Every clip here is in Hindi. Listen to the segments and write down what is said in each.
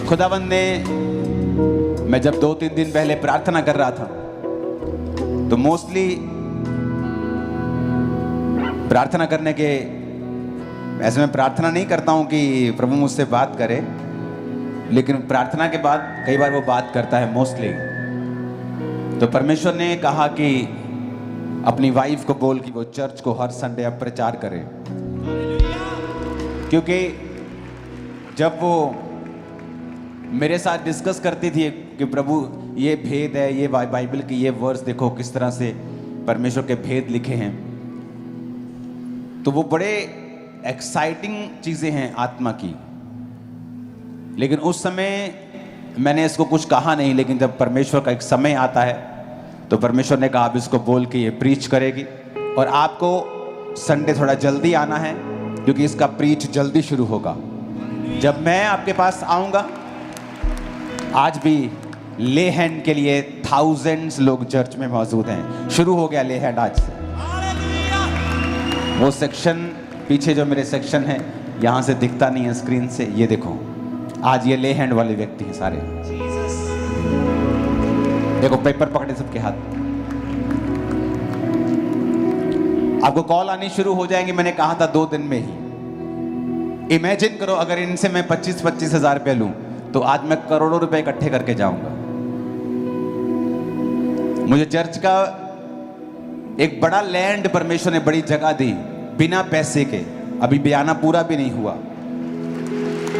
खुदावंद ने, मैं जब 2-3 दिन पहले प्रार्थना कर रहा था तो मोस्टली प्रार्थना करने के, ऐसे मैं प्रार्थना नहीं करता हूं कि प्रभु मुझसे बात करे, लेकिन प्रार्थना के बाद कई बार वो बात करता है मोस्टली। तो परमेश्वर ने कहा कि अपनी वाइफ को बोल कि वो चर्च को हर संडे अब प्रचार करे, क्योंकि जब वो मेरे साथ डिस्कस करती थी कि प्रभु ये भेद है, ये बाइबल की ये वर्स देखो किस तरह से परमेश्वर के भेद लिखे हैं, तो वो बड़े एक्साइटिंग चीजें हैं आत्मा की। लेकिन उस समय मैंने इसको कुछ कहा नहीं, लेकिन जब परमेश्वर का एक समय आता है तो परमेश्वर ने कहा आप इसको बोल के ये प्रीच करेगी, और आपको संडे थोड़ा जल्दी आना है क्योंकि इसका प्रीच जल्दी शुरू होगा। जब मैं आपके पास आऊंगा, आज भी ले हैंड के लिए थाउजेंड्स लोग चर्च में मौजूद हैं, शुरू हो गया ले हैंड आज से। वो सेक्शन पीछे जो मेरे सेक्शन है, यहां से दिखता नहीं है स्क्रीन से, ये देखो आज ये ले हैंड वाले व्यक्ति हैं सारे। देखो पेपर पकड़े सबके हाथ। आपको कॉल आनी शुरू हो जाएंगे, मैंने कहा था 2 दिन में ही। इमेजिन करो अगर इनसे मैं 25-25 हजार रुपये लूं तो आज मैं करोड़ों रुपए इकट्ठे करके जाऊंगा। मुझे चर्च का एक बड़ा लैंड परमेश्वर ने, बड़ी जगह दी बिना पैसे के, अभी बयाना पूरा भी नहीं हुआ।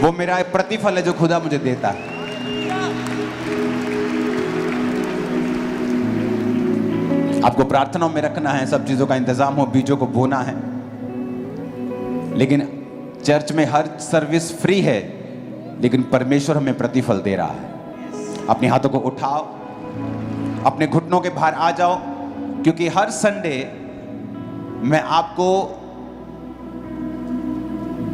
वो मेरा प्रतिफल है जो खुदा मुझे देता है। आपको प्रार्थनाओं में रखना है, सब चीजों का इंतजाम हो, बीजों को बोना है। लेकिन चर्च में हर सर्विस फ्री है, लेकिन परमेश्वर हमें प्रतिफल दे रहा है। अपने हाथों को उठाओ, अपने घुटनों के बाहर आ जाओ, क्योंकि हर संडे मैं आपको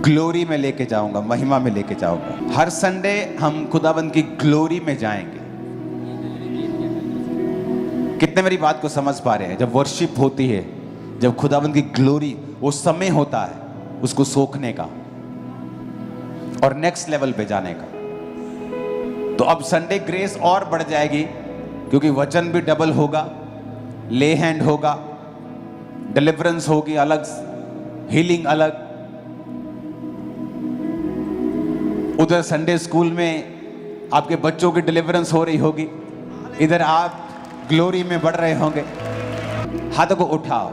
ग्लोरी में लेके जाऊंगा, महिमा में लेके जाऊंगा। हर संडे हम खुदाबंद की ग्लोरी में जाएंगे। कितने मेरी बात को समझ पा रहे हैं? जब वर्शिप होती है, जब खुदाबंद की ग्लोरी, वो समय होता है उसको सोखने का और नेक्स्ट लेवल पे जाने का। तो अब संडे ग्रेस और बढ़ जाएगी, क्योंकि वचन भी डबल होगा, ले हैंड होगा, डिलीवरेंस होगी अलग, हीलिंग अलग। उधर संडे स्कूल में आपके बच्चों की डिलीवरेंस हो रही होगी, इधर आप ग्लोरी में बढ़ रहे होंगे। हाथों को उठाओ।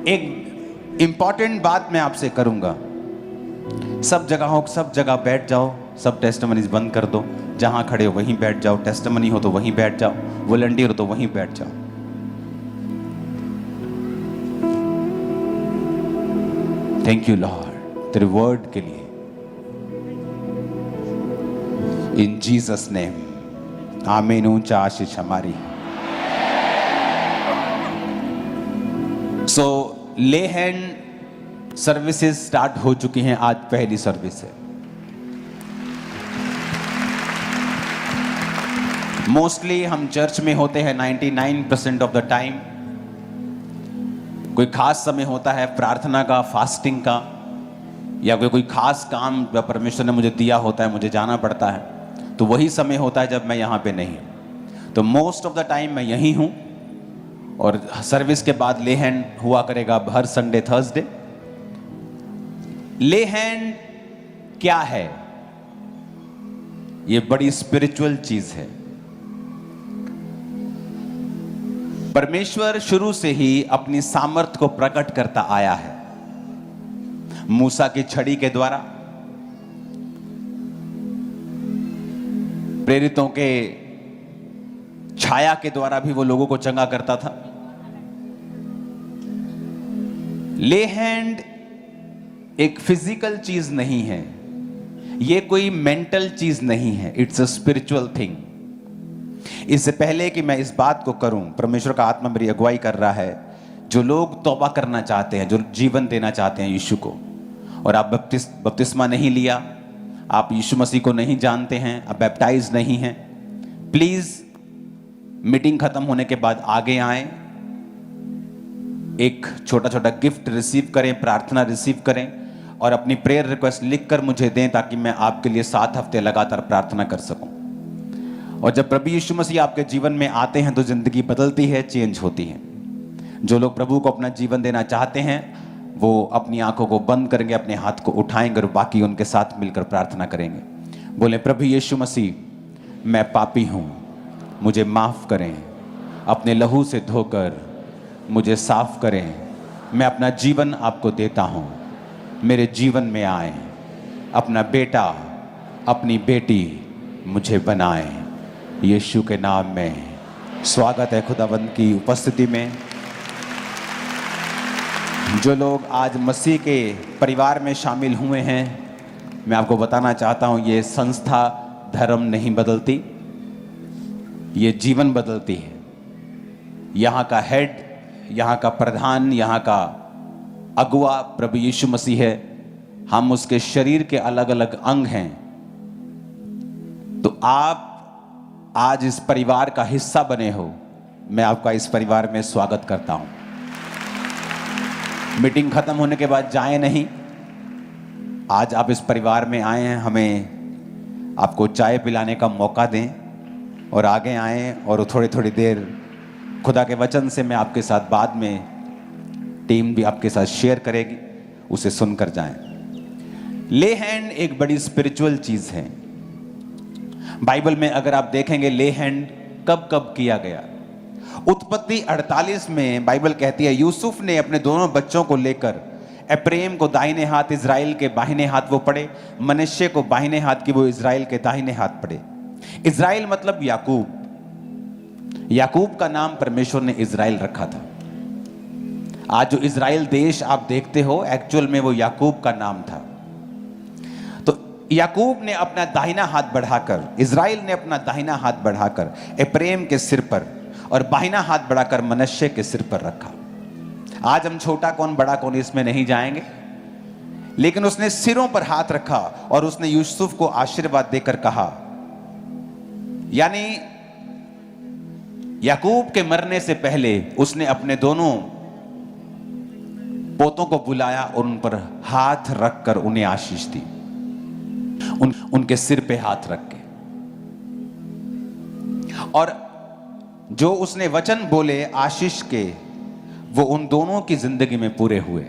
एक इंपॉर्टेंट बात मैं आपसे करूंगा, सब जगह बैठ जाओ, सब टेस्टिमनीज बंद कर दो, जहां खड़े हो वहीं बैठ जाओ, टेस्टिमनी हो तो वहीं बैठ जाओ, वॉलंटियर हो तो वहीं बैठ जाओ। थैंक यू लॉर्ड तेरे वर्ड के लिए, इन जीसस नेम, आमीन। ऊंचा आशीष हमारी। सो ले हैंड सर्विसेज स्टार्ट हो चुकी हैं, आज पहली सर्विस है। मोस्टली हम चर्च में होते हैं 99% ऑफ द टाइम। कोई खास समय होता है प्रार्थना का, फास्टिंग का, या कोई खास काम परमेश्वर ने मुझे दिया होता है, मुझे जाना पड़ता है, तो वही समय होता है जब मैं यहाँ पे नहीं हूँ। तो मोस्ट ऑफ द टाइम मैं यहीं हूँ, और सर्विस के बाद ले हैंड हुआ करेगा हर संडे थर्सडे। ले हैंड क्या है? ये बड़ी स्पिरिचुअल चीज है। परमेश्वर शुरू से ही अपनी सामर्थ को प्रकट करता आया है, मूसा की छड़ी के द्वारा, प्रेरितों के छाया के द्वारा भी वो लोगों को चंगा करता था। ले हैंड एक फिजिकल चीज नहीं है, ये कोई मेंटल चीज नहीं है, इट्स अ स्पिरिचुअल थिंग। इससे पहले कि मैं इस बात को करूं, परमेश्वर का आत्मा मेरी अगुवाई कर रहा है। जो लोग तौबा करना चाहते हैं, जो जीवन देना चाहते हैं यीशु को, और आप बपतिस्मा नहीं लिया, आप यीशु मसीह को नहीं जानते हैं, आप बैप्टाइज नहीं हैं, प्लीज मीटिंग खत्म होने के बाद आगे आएं, एक छोटा छोटा गिफ्ट रिसीव करें, प्रार्थना रिसीव करें, और अपनी प्रेयर रिक्वेस्ट लिखकर मुझे दें ताकि मैं आपके लिए 7 हफ्ते लगातार प्रार्थना कर सकूं। और जब प्रभु यीशु मसीह आपके जीवन में आते हैं तो जिंदगी बदलती है, चेंज होती है। जो लोग प्रभु को अपना जीवन देना चाहते हैं वो अपनी आंखों को बंद करेंगे, अपने हाथ को उठाएंगे और बाकी उनके साथ मिलकर प्रार्थना करेंगे। बोले, प्रभु यीशु मसीह, मैं पापी हूं, मुझे माफ करें, अपने लहू से धोकर मुझे साफ करें। मैं अपना जीवन आपको देता हूं, मेरे जीवन में आए, अपना बेटा अपनी बेटी मुझे बनाए। यीशु के नाम में स्वागत है खुदावंद की उपस्थिति में। जो लोग आज मसीह के परिवार में शामिल हुए हैं, मैं आपको बताना चाहता हूं, ये संस्था धर्म नहीं बदलती, ये जीवन बदलती है। यहाँ का हेड, यहाँ का प्रधान, यहाँ का अगुआ प्रभु यीशु मसीह है। हम उसके शरीर के अलग अलग अंग हैं। तो आप आज इस परिवार का हिस्सा बने हो, मैं आपका इस परिवार में स्वागत करता हूं। मीटिंग खत्म होने के बाद जाएं नहीं, आज आप इस परिवार में आए हैं, हमें आपको चाय पिलाने का मौका दें और आगे आएं और थोड़ी थोड़ी देर खुदा के वचन से मैं आपके साथ बाद में टीम भी आपके साथ शेयर करेगी, उसे सुनकर जाएं। ले हैंड एक बड़ी स्पिरिचुअल चीज है। बाइबल में अगर आप देखेंगे ले हैंड कब कब किया गया। उत्पत्ति 48 में बाइबल कहती है यूसुफ ने अपने दोनों बच्चों को लेकर एप्रेम को दाहिने हाथ, इजराइल के बाहिने हाथ वो पड़े, मनश्शे को बाहिने हाथ की वो इजराइल के दाहिने हाथ पड़े। इजराइल मतलब याकूब। याकूब का नाम परमेश्वर ने इजराइल रखा था। आज जो इजराइल देश आप देखते हो, एक्चुअल में वो याकूब का नाम था। तो याकूब ने अपना दाहिना हाथ बढ़ाकर, इजराइल ने अपना दाहिना हाथ बढ़ाकर एप्रेम के सिर पर और बाहिना हाथ बढ़ाकर मनश्शे के सिर पर रखा। आज हम छोटा कौन बड़ा कौन इसमें नहीं जाएंगे, लेकिन उसने सिरों पर हाथ रखा और उसने यूसुफ को आशीर्वाद देकर कहा, यानी याकूब के मरने से पहले उसने अपने दोनों पोतों को बुलाया और उन पर हाथ रखकर उन्हें आशीष दी, उनके सिर पे हाथ रख के। और जो उसने वचन बोले आशीष के, वो उन दोनों की जिंदगी में पूरे हुए।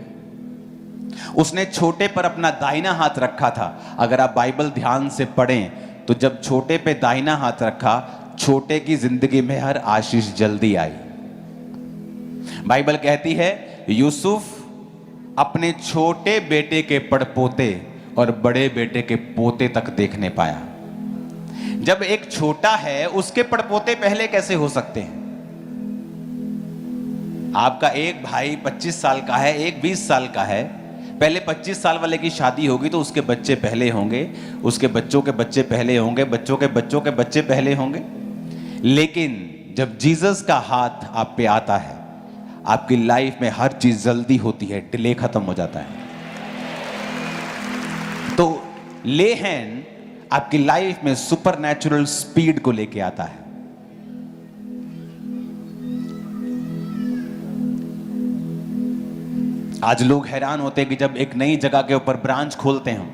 उसने छोटे पर अपना दाहिना हाथ रखा था। अगर आप बाइबल ध्यान से पढ़ें तो जब छोटे पे दाहिना हाथ रखा, छोटे की जिंदगी में हर आशीष जल्दी आई। बाइबल कहती है यूसुफ अपने छोटे बेटे के पड़पोते और बड़े बेटे के पोते तक देखने पाया। जब एक छोटा है उसके पड़पोते पहले कैसे हो सकते हैं? आपका एक भाई 25 साल का है, एक 20 साल का है, पहले 25 साल वाले की शादी होगी तो उसके बच्चे पहले होंगे, उसके बच्चों के बच्चे पहले होंगे, बच्चों के बच्चों के बच्चे पहले होंगे। लेकिन जब जीसस का हाथ आप पे आता है, आपकी लाइफ में हर चीज जल्दी होती है, डिले खत्म हो जाता है। तो ले हैंड आपकी लाइफ में सुपरनैचुरल स्पीड को लेके आता है। आज लोग हैरान होते हैं कि जब एक नई जगह के ऊपर ब्रांच खोलते हैं,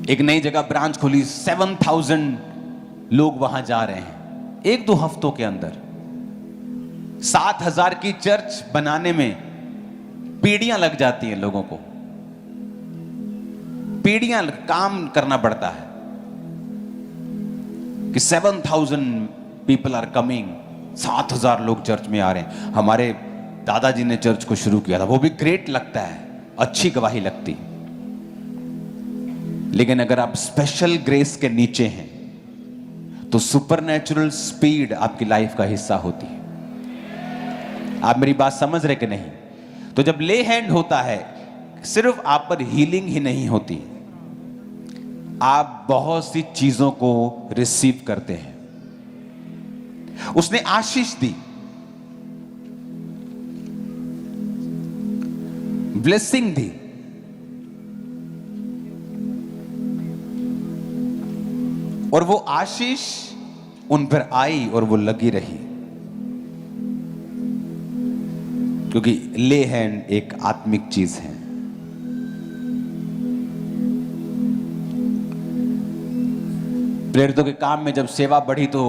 एक नई जगह ब्रांच खोली, 7000 लोग वहां जा रहे हैं 1-2 हफ्तों के अंदर। 7000 की चर्च बनाने में पीढ़ियां लग जाती हैं, लोगों को पीढ़ियां काम करना पड़ता है कि 7000 पीपल आर कमिंग, 7000 लोग चर्च में आ रहे हैं। हमारे दादाजी ने चर्च को शुरू किया था, वो भी ग्रेट लगता है, अच्छी गवाही लगती। लेकिन अगर आप स्पेशल ग्रेस के नीचे हैं तो सुपरनैचुरल स्पीड आपकी लाइफ का हिस्सा होती है। आप मेरी बात समझ रहे कि नहीं? तो जब ले हैंड होता है, सिर्फ आप पर हीलिंग ही नहीं होती, आप बहुत सी चीजों को रिसीव करते हैं। उसने आशीष दी, ब्लेसिंग दी, और वो आशीष उन पर आई और वो लगी रही, क्योंकि ले हैंड एक आत्मिक चीज है। प्रेरितों के काम में जब सेवा बढ़ी तो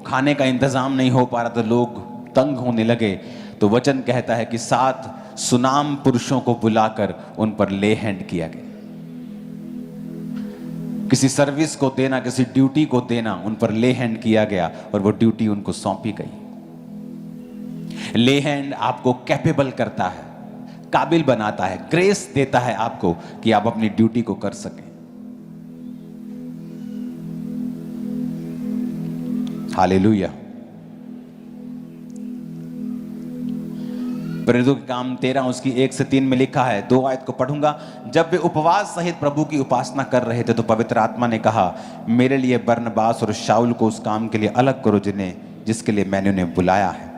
खाने का इंतजाम नहीं हो पा रहा, तो लोग तंग होने लगे। तो वचन कहता है कि 7 सुनाम पुरुषों को बुलाकर उन पर ले हैंड किया गया। किसी सर्विस को देना, किसी ड्यूटी को देना, उन पर ले हैंड किया गया और वो ड्यूटी उनको सौंपी गई। ले हैंड आपको कैपेबल करता है, काबिल बनाता है, ग्रेस देता है आपको कि आप अपनी ड्यूटी को कर सकें। हालेलुया। प्रेरितों के काम 13 उसकी 1 से 3 में लिखा है, 2 आयत को पढ़ूंगा। जब वे उपवास सहित प्रभु की उपासना कर रहे थे तो पवित्र आत्मा ने कहा, मेरे लिए बरनबास और शाऊल को उस काम के लिए अलग करो जिसके लिए मैंने उन्हें बुलाया है।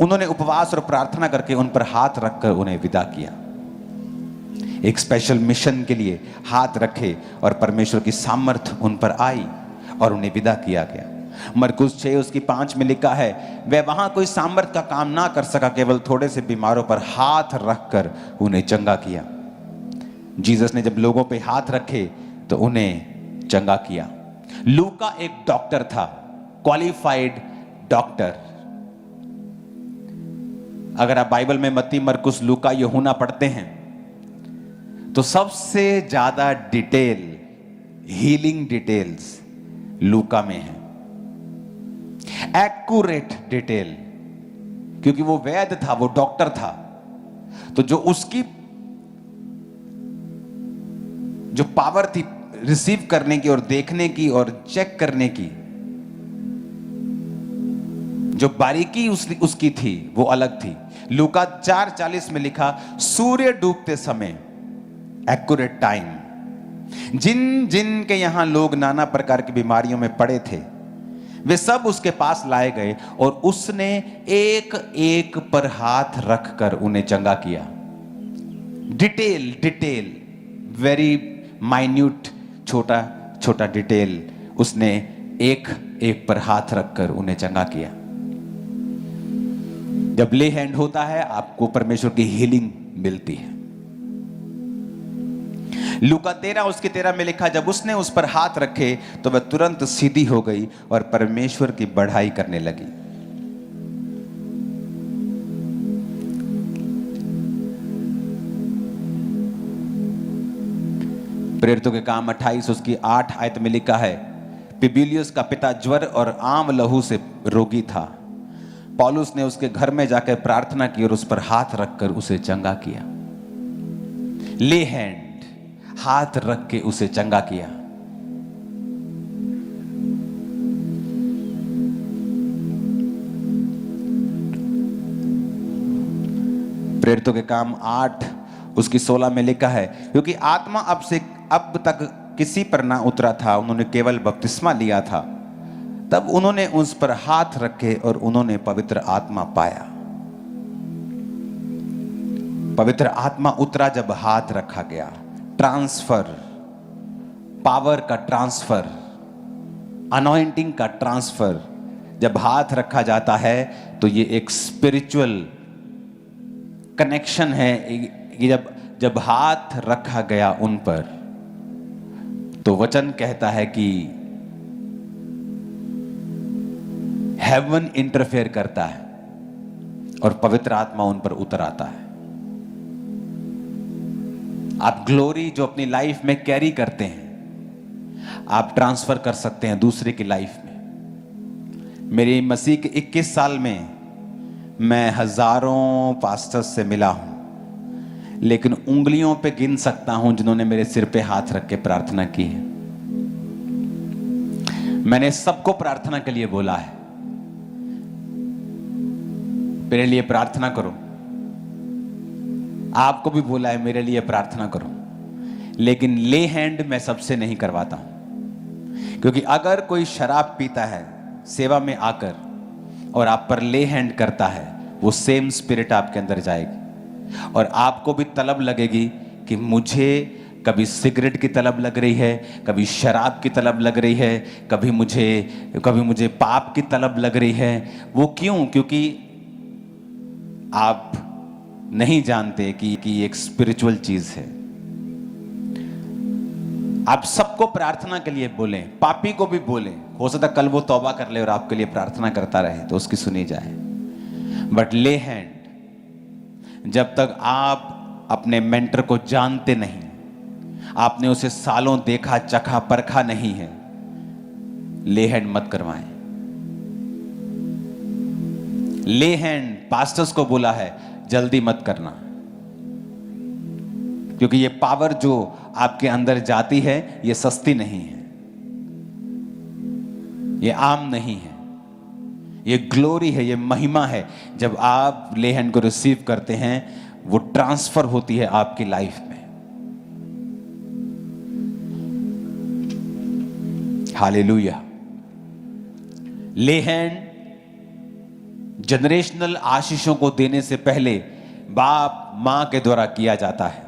उन्होंने उपवास और प्रार्थना करके उन पर हाथ रखकर उन्हें विदा किया। एक स्पेशल मिशन के लिए हाथ रखे और परमेश्वर की सामर्थ उन पर आई और उन्हें विदा किया गया। मरकुस 6 उसकी 5 में लिखा है, वह वहां कोई सामर्थ का काम ना कर सका, केवल थोड़े से बीमारों पर हाथ रखकर उन्हें चंगा किया। जीसस ने जब लोगों पे हाथ रखे तो उन्हें चंगा किया। लूका एक डॉक्टर था, क्वालिफाइड डॉक्टर। अगर आप बाइबल में मत्ती, मरकुस, लूका, यूहन्ना पढ़ते हैं तो सबसे ज्यादा डिटेल, हीलिंग डिटेल्स लूका में है, एक्यूरेट डिटेल, क्योंकि वो वैद्य था, वो डॉक्टर था। तो जो उसकी जो पावर थी रिसीव करने की और देखने की और चेक करने की, जो बारीकी उसकी थी वो अलग थी। लूका 4:40 में लिखा, सूर्य डूबते समय, एक्यूरेट टाइम, जिन जिन के यहां लोग नाना प्रकार की बीमारियों में पड़े थे वे सब उसके पास लाए गए और उसने एक एक पर हाथ रखकर उन्हें चंगा किया। डिटेल, वेरी माइन्यूट, छोटा छोटा डिटेल, उसने एक एक पर हाथ रखकर उन्हें चंगा किया। जब ले हैंड होता है आपको परमेश्वर की हीलिंग मिलती है। लूका 13 उसके 13 में लिखा, जब उसने उस पर हाथ रखे तो वह तुरंत सीधी हो गई और परमेश्वर की बढ़ाई करने लगी। प्रेरितों के काम 28 उसकी 8 आयत में लिखा है, पिबिलियस का पिता ज्वर और आम लहू से रोगी था। पौलुस ने उसके घर में जाकर प्रार्थना की और उस पर हाथ रखकर उसे चंगा किया। ले हैंड, हाथ रख के उसे चंगा किया। प्रेरितों के काम 8 उसकी 16 में लिखा है, क्योंकि आत्मा अब तक किसी पर ना उतरा था, उन्होंने केवल बपतिस्मा लिया था, तब उन्होंने उस पर हाथ रखे और उन्होंने पवित्र आत्मा पाया। पवित्र आत्मा उतरा जब हाथ रखा गया। ट्रांसफर, पावर का ट्रांसफर, अनॉइंटिंग का ट्रांसफर जब हाथ रखा जाता है तो ये एक स्पिरिचुअल कनेक्शन है कि जब हाथ रखा गया उन पर तो वचन कहता है कि हेवन इंटरफेयर करता है और पवित्र आत्मा उन पर उतर आता है। आप ग्लोरी जो अपनी लाइफ में कैरी करते हैं आप ट्रांसफर कर सकते हैं दूसरे की लाइफ में। मेरी मसीह के 21 साल में मैं हजारों पास्टर्स से मिला हूं, लेकिन उंगलियों पे गिन सकता हूं जिन्होंने मेरे सिर पे हाथ रख के प्रार्थना की है। मैंने सबको प्रार्थना के लिए बोला है, मेरे लिए प्रार्थना करो। आपको भी बोला है मेरे लिए प्रार्थना करो, लेकिन ले हैंड मैं सबसे नहीं करवाता हूं, क्योंकि अगर कोई शराब पीता है सेवा में आकर और आप पर ले हैंड करता है, वो सेम स्पिरिट आपके अंदर जाएगी और आपको भी तलब लगेगी कि मुझे कभी सिगरेट की तलब लग रही है, कभी शराब की तलब लग रही है, कभी मुझे पाप की तलब लग रही है। वो क्यों? क्योंकि आप नहीं जानते कि एक स्पिरिचुअल चीज है। आप सबको प्रार्थना के लिए बोलें, पापी को भी बोलें, हो सकता कल वो तौबा कर ले और आपके लिए प्रार्थना करता रहे तो उसकी सुनी जाए। बट ले हैंड, जब तक आप अपने मेंटर को जानते नहीं, आपने उसे सालों देखा चखा परखा नहीं है, ले हैंड मत करवाएं। ले हैंड पास्टर्स को बोला है जल्दी मत करना, क्योंकि ये पावर जो आपके अंदर जाती है ये सस्ती नहीं है, ये आम नहीं है, ये ग्लोरी है, ये महिमा है। जब आप ले हैंड को रिसीव करते हैं वो ट्रांसफर होती है आपकी लाइफ में। हालेलुया। ले हैंड जनरेशनल आशीषों को देने से पहले बाप मां के द्वारा किया जाता है।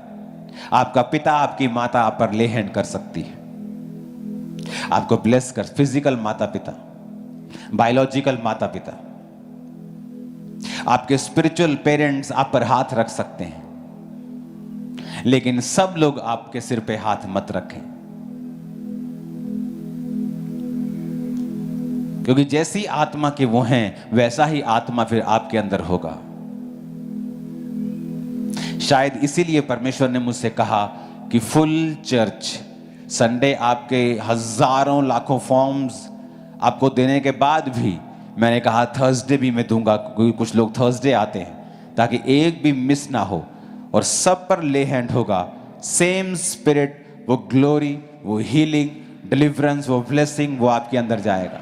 आपका पिता आपकी माता आप पर ले हैंड कर सकती है, आपको ब्लेस कर, फिजिकल माता पिता, बायोलॉजिकल माता पिता, आपके स्पिरिचुअल पेरेंट्स आप पर हाथ रख सकते हैं, लेकिन सब लोग आपके सिर पे हाथ मत रखें, क्योंकि जैसी आत्मा के वो हैं वैसा ही आत्मा फिर आपके अंदर होगा। शायद इसीलिए परमेश्वर ने मुझसे कहा कि फुल चर्च संडे आपके हजारों लाखों फॉर्म्स आपको देने के बाद भी मैंने कहा थर्सडे भी मैं दूंगा, क्योंकि कुछ लोग थर्सडे आते हैं, ताकि एक भी मिस ना हो और सब पर ले हैंड होगा। सेम स्पिरिट, वो ग्लोरी, वो हीलिंग, डिलीवरेंस, वो ब्लेसिंग वो आपके अंदर जाएगा।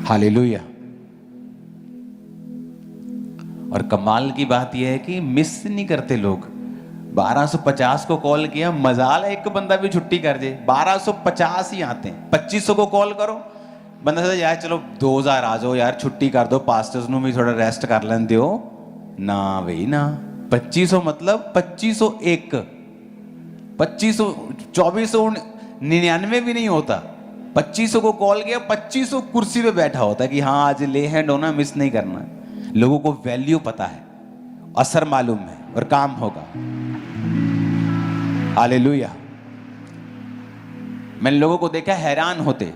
हालेलुया। और कमाल की बात यह है कि मिस नहीं करते लोग। 1250 को कॉल किया, मजाल है एक बंदा भी छुट्टी कर दे, 1250 ही आते हैं। 2500 को कॉल करो, बंदा सोचता यार चलो 2000 आ जाओ यार, छुट्टी कर दो, पास्टर्स ਨੂੰ भी थोड़ा रेस्ट कर लें दियो ना भाई ना। 2500 मतलब 2501, 2500 2499 भी नहीं होता। 2500 को कॉल किया, 2500 कुर्सी पे बैठा होता है कि हाँ आज ले हैंड होना, मिस नहीं करना। लोगों को वैल्यू पता है, असर मालूम है और काम होगा। हालेलुया। मैंने लोगों को देखा हैरान होते,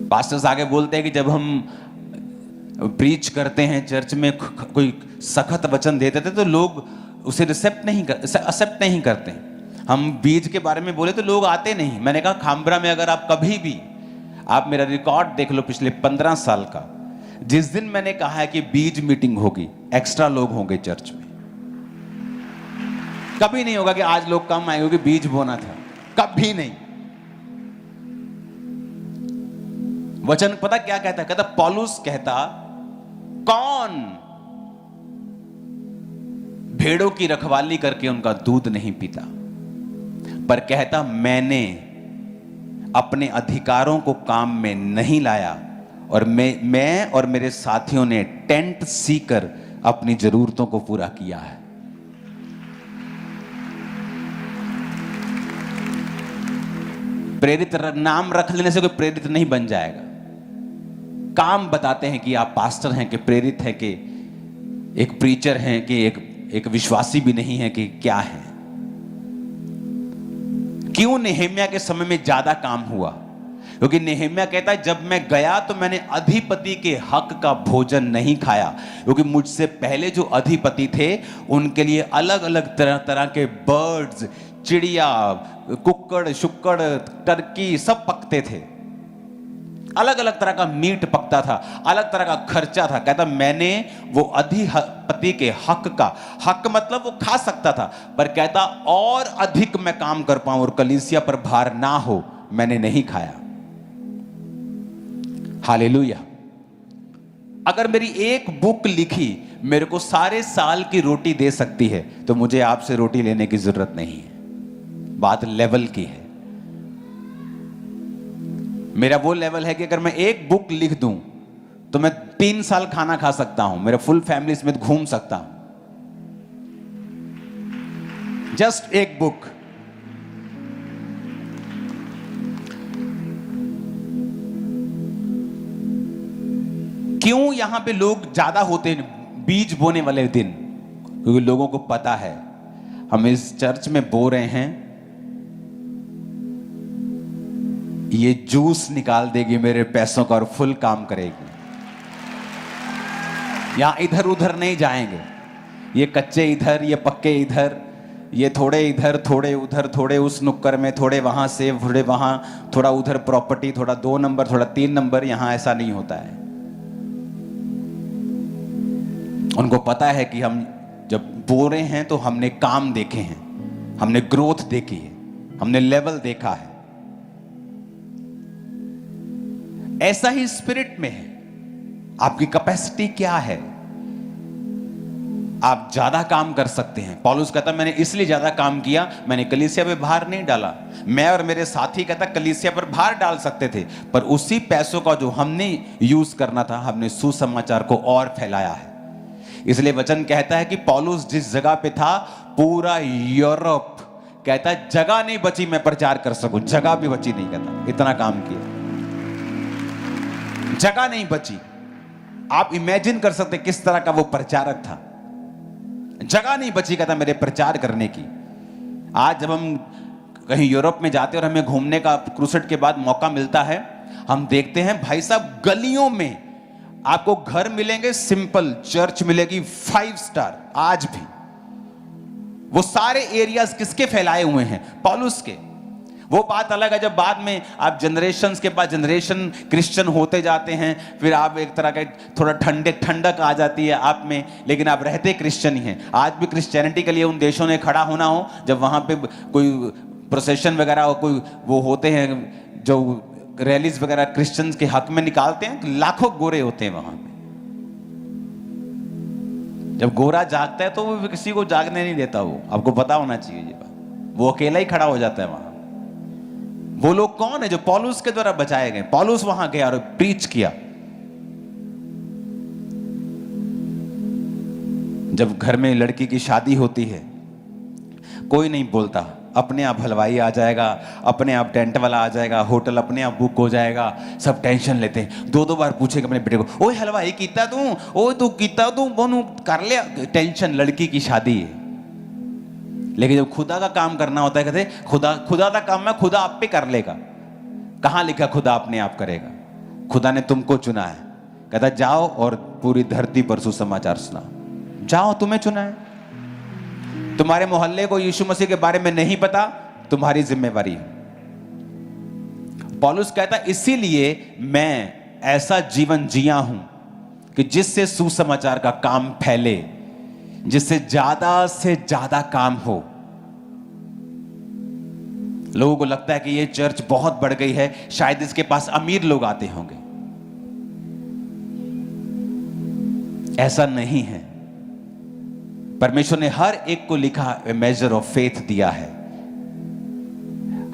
पास्टर्स आगे बोलते हैं कि जब हम प्रीच करते हैं चर्च में, कोई सख्त वचन देते थे तो लोग उसे एक्सेप्ट नहीं करते। हम बीज के बारे में बोले तो लोग आते नहीं। मैंने कहा खामबरा में अगर आप कभी भी, आप मेरा रिकॉर्ड देख लो पिछले 15 साल का, जिस दिन मैंने कहा है कि बीज मीटिंग होगी, एक्स्ट्रा लोग होंगे चर्च में। कभी नहीं होगा कि आज लोग कम आए क्योंकि बीज बोना था, कभी नहीं। वचन पता क्या कहता है? कहता पौलुस कहता, कौन भेड़ों की रखवाली करके उनका दूध नहीं पीता, पर कहता मैंने अपने अधिकारों को काम में नहीं लाया और मैं और मेरे साथियों ने टेंट सीकर अपनी जरूरतों को पूरा किया है। प्रेरित नाम रख लेने से कोई प्रेरित नहीं बन जाएगा। काम बताते हैं कि आप पास्टर हैं, कि प्रेरित हैं, कि एक प्रीचर हैं, कि एक विश्वासी भी नहीं है, कि क्या है। क्यों नेहेम्या के समय में ज्यादा काम हुआ? क्योंकि नेहेम्या कहता है जब मैं गया तो मैंने अधिपति के हक का भोजन नहीं खाया, क्योंकि मुझसे पहले जो अधिपति थे उनके लिए अलग अलग तरह तरह के बर्ड्स, चिड़िया, कुक्कड़, शुक्कड़, टर्की सब पकते थे। अलग अलग तरह का मीट पकता था, अलग तरह का खर्चा था। कहता मैंने वो अधिपति के हक मतलब वो खा सकता था, पर कहता और अधिक मैं काम कर पाऊं और कलीसिया पर भार ना हो, मैंने नहीं खाया। हालेलुया। अगर मेरी एक बुक लिखी मेरे को सारे साल की रोटी दे सकती है तो मुझे आपसे रोटी लेने की जरूरत नहीं है। बात लेवल की है। मेरा वो लेवल है कि अगर मैं एक बुक लिख दूं तो मैं 3 साल खाना खा सकता हूं, मेरा फुल फैमिली समेत घूम सकता हूं। जस्ट एक बुक। क्यों यहां पे लोग ज्यादा होते हैं बीज बोने वाले दिन? क्योंकि लोगों को पता है हम इस चर्च में बो रहे हैं, ये जूस निकाल देगी मेरे पैसों का और फुल काम करेगी। यहां इधर उधर नहीं जाएंगे, ये कच्चे इधर, ये पक्के इधर, ये थोड़े इधर, थोड़े उधर, थोड़े उस नुक्कर में, थोड़े वहां से, थोड़े वहां, थोड़ा उधर प्रॉपर्टी, थोड़ा 2 नंबर, थोड़ा 3 नंबर। यहां ऐसा नहीं होता है। उनको पता है कि हम जब बो रहे हैं तो हमने काम देखे हैं, हमने ग्रोथ देखी है, हमने लेवल देखा है। ऐसा ही स्पिरिट में है। आपकी कैपेसिटी क्या है? आप ज्यादा काम कर सकते हैं। पौलुस कहता मैंने इसलिए ज्यादा काम किया, मैंने कलीसिया पे भार नहीं डाला। मैं और मेरे साथी कहता कलीसिया पर भार डाल सकते थे, पर उसी पैसों का जो हमने यूज करना था, हमने सुसमाचार को और फैलाया है। इसलिए वचन कहता है कि पौलुस जिस जगह पे था, पूरा यूरोप कहता है जगह नहीं बची मैं प्रचार कर सकूं, जगह भी बची नहीं। कहता इतना काम किया, जगह नहीं बची। आप इमेजिन कर सकते किस तरह का वो प्रचारक था। जगह नहीं बची कहता मेरे प्रचार करने की। आज जब हम कहीं यूरोप में जाते हैं और हमें घूमने का क्रूसेड के बाद मौका मिलता है, हम देखते हैं भाई साहब गलियों में आपको घर मिलेंगे सिंपल, चर्च मिलेगी 5 स्टार। आज भी वो सारे एरियाज किसके फैलाए हुए हैं? पौलुस के। वो बात अलग है जब बाद में आप जनरेशंस के बाद जनरेशन क्रिश्चियन होते जाते हैं, फिर आप एक तरह का थोड़ा ठंडक आ जाती है आप में, लेकिन आप रहते क्रिश्चियन ही हैं। आज भी क्रिश्चियनिटी के लिए उन देशों ने खड़ा होना हो जब वहां पे कोई प्रोसेशन वगैरह हो, कोई वो होते हैं जो रैलीज वगैरह क्रिश्चियंस के हक में निकालते हैं, लाखों गोरे होते हैं वहां पे। जब गोरा जागता है तो वो किसी को जागने नहीं देता। वो आपको पता होना चाहिए ये बात। वो अकेला ही खड़ा हो जाता है वहां। वो लोग कौन है? जो पौलुस के द्वारा बचाए गए। पौलुस वहां गया और प्रीच किया। जब घर में लड़की की शादी होती है, कोई नहीं बोलता, अपने आप हलवाई आ जाएगा, अपने आप टेंट वाला आ जाएगा, होटल अपने आप बुक हो जाएगा। सब टेंशन लेते हैं, 2-2 बार पूछेगा अपने बेटे को, ओए हलवाई कीता तू, ओए तू कीता तू, बोनू कर लिया। टेंशन, लड़की की शादी है। लेकिन जब खुदा का काम करना होता है, कहते खुदा का काम है, खुदा आप पे कर लेगा। कहां लिखा खुदा अपने आप करेगा? खुदा ने तुमको चुना है। कहता जाओ और पूरी धरती पर सुसमाचार सुनाओ। जाओ, तुम्हें चुना है। तुम्हारे मोहल्ले को यीशु मसीह के बारे में नहीं पता, तुम्हारी जिम्मेवारी है। पौलुस कहता इसीलिए मैं ऐसा जीवन जिया हूं कि जिससे सुसमाचार का काम फैले, जिससे ज्यादा से ज्यादा काम हो। लोगों को लगता है कि ये चर्च बहुत बढ़ गई है, शायद इसके पास अमीर लोग आते होंगे। ऐसा नहीं है। परमेश्वर ने हर एक को लिखा मेजर ऑफ फेथ दिया है।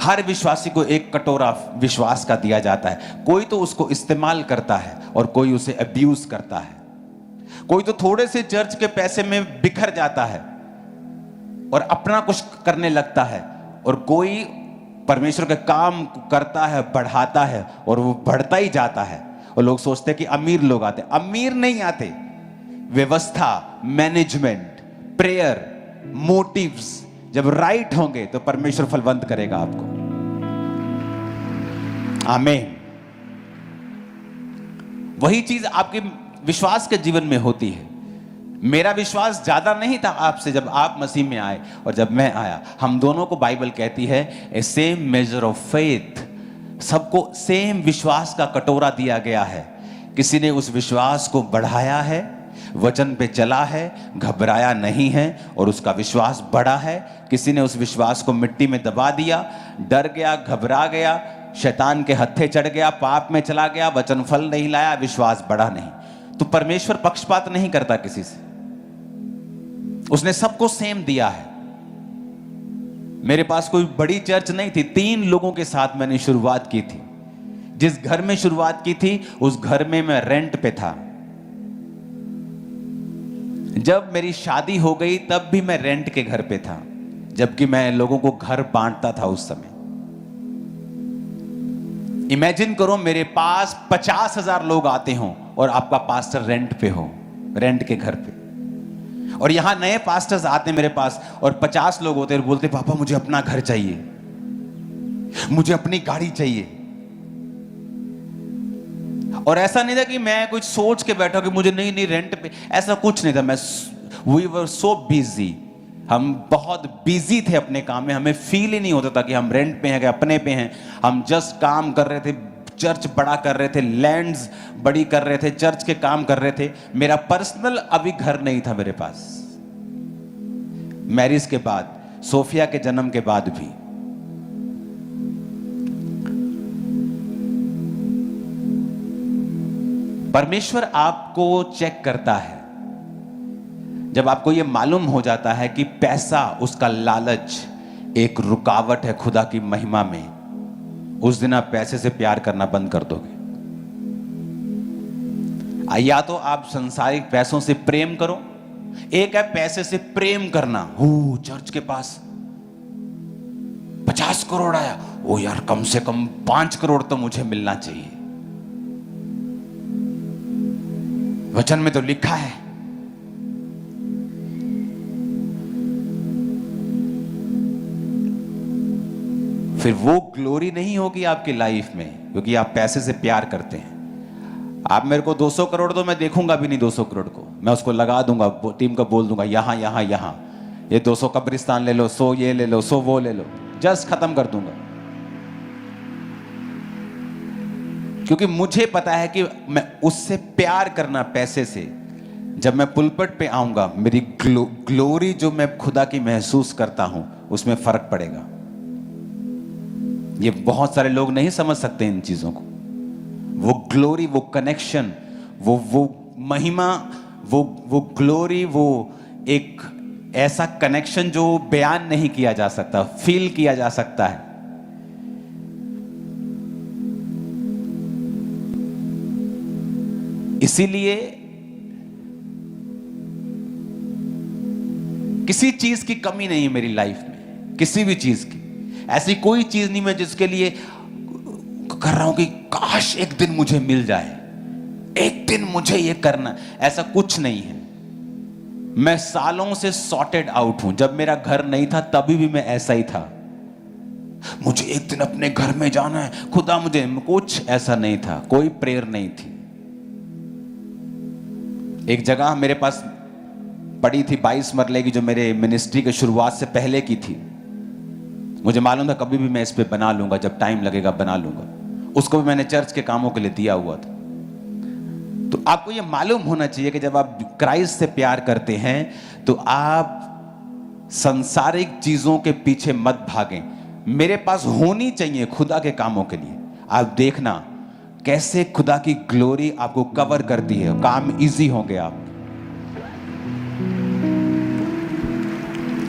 हर विश्वासी को एक कटोरा विश्वास का दिया जाता है। कोई तो उसको इस्तेमाल करता है और कोई उसे अब्यूज करता है। कोई तो थोड़े से चर्च के पैसे में बिखर जाता है और अपना कुछ करने लगता है, और कोई परमेश्वर के काम करता है, बढ़ाता है, और वो बढ़ता ही जाता है। और लोग सोचते हैं कि अमीर लोग आते। अमीर नहीं आते। व्यवस्था, मैनेजमेंट, प्रेयर, मोटिव्स जब राइट होंगे तो परमेश्वर फलवंत करेगा आपको। आमीन। वही चीज आपके विश्वास के जीवन में होती है। मेरा विश्वास ज्यादा नहीं था आपसे जब आप मसीह में आए और जब मैं आया। हम दोनों को बाइबल कहती है ए सेम मेजर ऑफ फेथ। सबको सेम विश्वास का कटोरा दिया गया है। किसी ने उस विश्वास को बढ़ाया है, वचन पे चला है, घबराया नहीं है और उसका विश्वास बढ़ा है। किसी ने उस विश्वास को मिट्टी में दबा दिया, डर गया, घबरा गया, शैतान के हत्थे चढ़ गया, पाप में चला गया, वचन फल नहीं लाया, विश्वास बढ़ा नहीं। तो परमेश्वर पक्षपात नहीं करता किसी से। उसने सबको सेम दिया है। मेरे पास कोई बड़ी चर्च नहीं थी। 3 लोगों के साथ मैंने शुरुआत की थी। जिस घर में शुरुआत की थी उस घर में मैं रेंट पे था। जब मेरी शादी हो गई तब भी मैं रेंट के घर पे था, जबकि मैं लोगों को घर बांटता था उस समय। इमेजिन करो मेरे पास 50,000 लोग आते हों और आपका पास्टर रेंट पे हो, रेंट के घर पे। और यहां नए पास्टर्स आते हैं मेरे पास और 50 लोग होते हैं, बोलते पापा मुझे अपना घर चाहिए, मुझे अपनी गाड़ी चाहिए। और ऐसा नहीं था कि मैं कुछ सोच के बैठा कि मुझे नहीं रेंट पे, ऐसा कुछ नहीं था। वी वर सो बिजी, हम बहुत बिजी थे अपने काम में, हमें फील ही नहीं होता था कि हम रेंट पे हैं कि अपने पे हैं। हम जस्ट काम कर रहे थे, चर्च बड़ा कर रहे थे, लैंड्स बड़ी कर रहे थे, चर्च के काम कर रहे थे। मेरा पर्सनल अभी घर नहीं था मेरे पास, मैरिज के बाद, सोफिया के जन्म के बाद भी। परमेश्वर आपको चेक करता है जब आपको यह मालूम हो जाता है कि पैसा, उसका लालच एक रुकावट है खुदा की महिमा में। उस दिन आप पैसे से प्यार करना बंद कर दोगे। या तो आप संसारिक पैसों से प्रेम करो, एक है पैसे से प्रेम करना। हो चर्च के पास 50 करोड़ आया, ओ यार कम से कम 5 करोड़ तो मुझे मिलना चाहिए, वचन में तो लिखा है। फिर वो ग्लोरी नहीं होगी आपकी लाइफ में, क्योंकि आप पैसे से प्यार करते हैं। आप मेरे को 200 करोड़ दो, मैं देखूंगा भी नहीं 200 करोड़ को, मैं उसको लगा दूंगा, टीम को बोल दूंगा यहां यहां यहां, ये 200 कब्रिस्तान ले लो, 100 ये ले लो, 100 वो ले लो, जस्ट खत्म कर दूंगा। क्योंकि मुझे पता है कि मैं उससे प्यार करना, पैसे से, जब मैं पुलपट पे आऊंगा, मेरी ग्लोरी जो मैं खुदा की महसूस करता हूं, उसमें फर्क पड़ेगा। ये बहुत सारे लोग नहीं समझ सकते इन चीजों को। वो ग्लोरी, वो कनेक्शन, वो महिमा, वो ग्लोरी, वो एक ऐसा कनेक्शन जो बयान नहीं किया जा सकता, फील किया जा सकता है। इसीलिए किसी चीज की कमी नहीं है मेरी लाइफ में, किसी भी चीज की। ऐसी कोई चीज नहीं मैं जिसके लिए कर रहा हूं कि काश एक दिन मुझे मिल जाए, एक दिन मुझे ये करना, ऐसा कुछ नहीं है। मैं सालों से सॉर्टेड आउट हूं। जब मेरा घर नहीं था तभी भी मैं ऐसा ही था, मुझे एक दिन अपने घर में जाना है, खुदा मुझे, कुछ ऐसा नहीं था, कोई प्रेयर नहीं थी। एक जगह मेरे पास पड़ी थी 22 मरले की, जो मेरे मिनिस्ट्री के शुरुआत से पहले की थी। मुझे मालूम था कभी भी मैं इस पे बना लूंगा, जब टाइम लगेगा बना लूंगा। उसको भी मैंने चर्च के कामों के लिए दिया हुआ था। तो आपको ये मालूम होना चाहिए कि जब आप क्राइस्ट से प्यार करते हैं तो आप सांसारिक चीजों के पीछे मत भागें। मेरे पास होनी चाहिए खुदा के कामों के लिए। आप देखना कैसे खुदा की ग्लोरी आपको कवर करती है, काम इजी हो गया आप।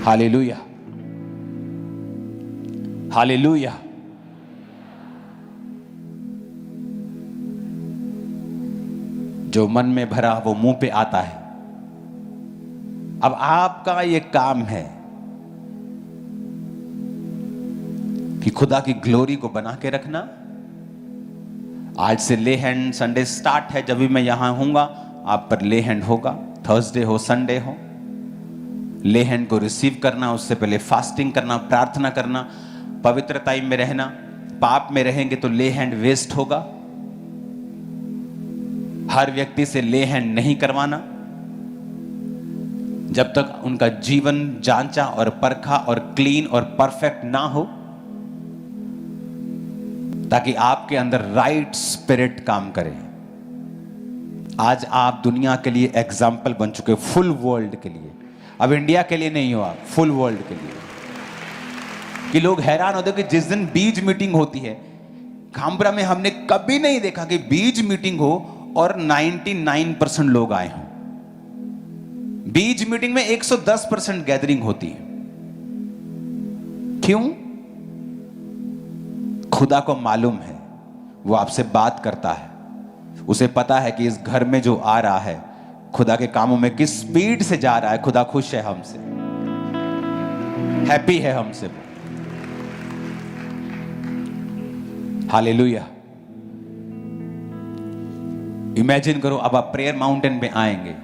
Hallelujah, hallelujah. जो मन में भरा वो मुंह पे आता है। अब आपका ये काम है कि खुदा की ग्लोरी को बना के रखना। आज से ले हैंड संडे स्टार्ट है। जब भी मैं यहां हूंगा आप पर ले हैंड होगा, थर्सडे हो संडे हो। ले हैंड को रिसीव करना, उससे पहले फास्टिंग करना, प्रार्थना करना, पवित्र टाइम में रहना। पाप में रहेंगे तो ले हैंड वेस्ट होगा। हर व्यक्ति से ले हैंड नहीं करवाना जब तक उनका जीवन जांचा और परखा और क्लीन और परफेक्ट ना हो, ताकि आपके अंदर राइट स्पिरिट काम करे। आज आप दुनिया के लिए एग्जाम्पल बन चुके, फुल वर्ल्ड के लिए। अब इंडिया के लिए नहीं हो आप, फुल वर्ल्ड के लिए। कि लोग हैरान होते कि जिस दिन बीज मीटिंग होती है, खामपुरा में हमने कभी नहीं देखा कि बीज मीटिंग हो और 99% लोग आए हों। बीज मीटिंग में 110% गैदरिंग होती है। क्यों? खुदा को मालूम है, वो आपसे बात करता है। उसे पता है कि इस घर में जो आ रहा है खुदा के कामों में किस स्पीड से जा रहा है। खुदा खुश है हमसे, हैप्पी है हमसे। हालेलुया। इमेजिन करो अब आप प्रेयर माउंटेन पे आएंगे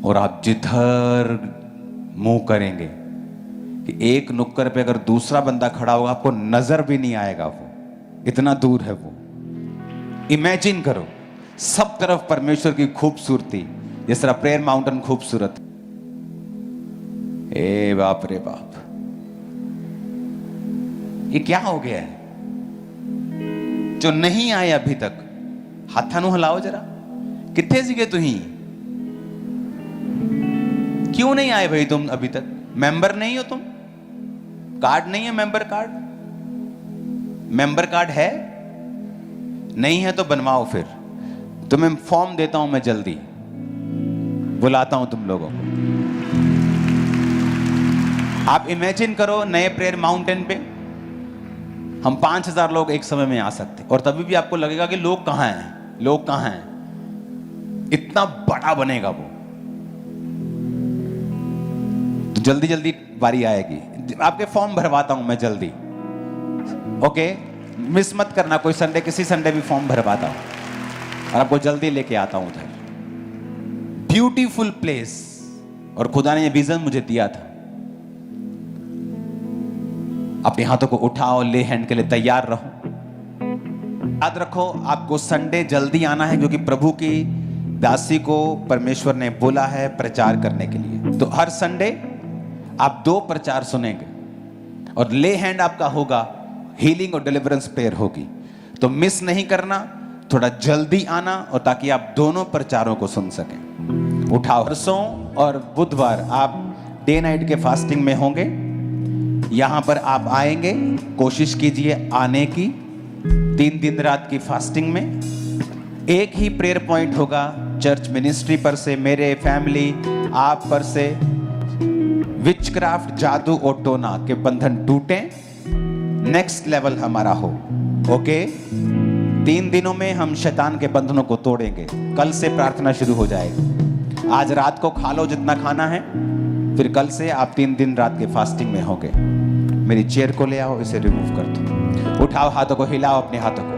और आप जिधर मुंह करेंगे कि एक नुक्कड़ पे अगर दूसरा बंदा खड़ा होगा आपको नजर भी नहीं आएगा, वो इतना दूर है वो। इमेजिन करो सब तरफ परमेश्वर की खूबसूरती, जिस तरह प्रेयर माउंटेन खूबसूरत। ए बाप रे बाप, ये क्या हो गया है? जो नहीं आए अभी तक हाथा नु हिलाओ जरा, कितने सीगे तुही? क्यों नहीं आए भाई तुम अभी तक? मेंबर नहीं हो तुम? कार्ड नहीं है? मेंबर कार्ड, मेंबर कार्ड है नहीं है तो बनवाओ। फिर तुम्हें फॉर्म देता हूं मैं, जल्दी बुलाता हूं तुम लोगों को। आप इमेजिन करो नए प्रेयर माउंटेन पे हम 5000 लोग एक समय में आ सकते, और तभी भी आपको लगेगा कि लोग कहां हैं, लोग कहां हैं। इतना बड़ा बनेगा वो, तो जल्दी जल्दी बारी आएगी। आपके फॉर्म भरवाता हूं मैं जल्दी, ओके? मिस मत करना, कोई संडे, किसी संडे भी फॉर्म भरवाता हूं और आपको जल्दी लेके आता हूं उधर। ब्यूटीफुल प्लेस, और खुदा ने ये विजन मुझे दिया था। अपने हाथों को उठाओ, ले हैंड के लिए तैयार रहो। याद रखो आपको संडे जल्दी आना है, क्योंकि प्रभु की दासी को परमेश्वर ने बोला है प्रचार करने के लिए। तो हर संडे आप 2 प्रचार सुनेंगे, और ले हैंड आपका होगा, हीलिंग और डिलीवरेंस प्रेयर होगी। तो मिस नहीं करना, थोड़ा जल्दी आना, और ताकि आप दोनों प्रचारों को सुन सकें। उठाओ। परसों और बुधवार आप डे नाइट के फास्टिंग में होंगे। यहां पर आप आएंगे, कोशिश कीजिए आने की। 3 दिन रात की फास्टिंग में एक ही प्रेयर पॉइंट होगा, चर्च मिनिस्ट्री पर से, मेरे फैमिली, आप पर से विचक्राफ्ट, जादू और टोना के बंधन टूटे, नेक्स्ट लेवल हमारा हो, ओके? 3 दिनों में हम शैतान के बंधनों को तोड़ेंगे। कल से प्रार्थना शुरू हो जाएगी। आज रात को खा लो जितना खाना है, फिर कल से आप 3 दिन रात के फास्टिंग में होंगे। मेरी चेयर को ले आओ, इसे रिमूव कर दो। उठाओ हाथों को, हिलाओ अपने हाथों को।